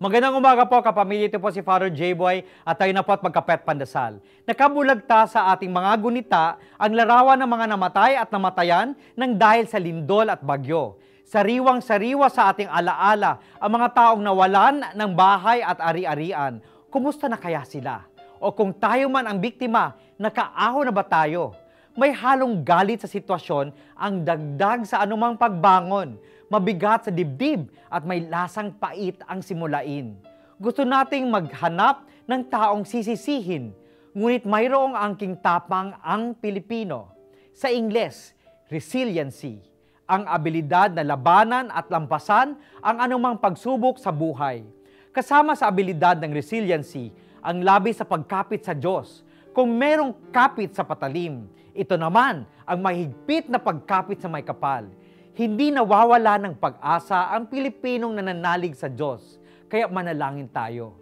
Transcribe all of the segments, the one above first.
Magandang umaga po, kapamilya. Ito po si Father J-Boy at tayo na po at magkapet pandasal. Nakabulagta sa ating mga gunita ang larawan ng mga namatay at namatayan ng dahil sa lindol at bagyo. Sariwang-sariwa sa ating alaala ang mga taong nawalan ng bahay at ari-arian. Kumusta na kaya sila? O kung tayo man ang biktima, nakaaho na ba tayo? May halong galit sa sitwasyon ang dagdag sa anumang pagbangon. Mabigat sa dibdib at may lasang pait ang simulain. Gusto nating maghanap ng taong sisisihin, ngunit mayroong angking tapang ang Pilipino. Sa Ingles, resiliency, ang abilidad na labanan at lampasan ang anumang pagsubok sa buhay. Kasama sa abilidad ng resiliency, ang labis sa pagkapit sa Diyos. Kung merong kapit sa patalim, ito naman ang mahigpit na pagkapit sa may kapal. Hindi nawawala ng pag-asa ang Pilipinong nananalig sa Diyos, kaya manalangin tayo.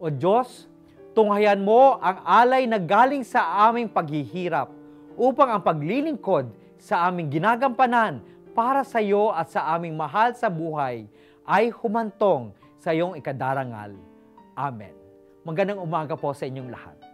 O Diyos, tunghayan mo ang alay na galing sa aming paghihirap upang ang paglilingkod sa aming ginagampanan para sa iyo at sa aming mahal sa buhay ay humantong sa iyong ikadarangal. Amen. Magandang umaga po sa inyong lahat.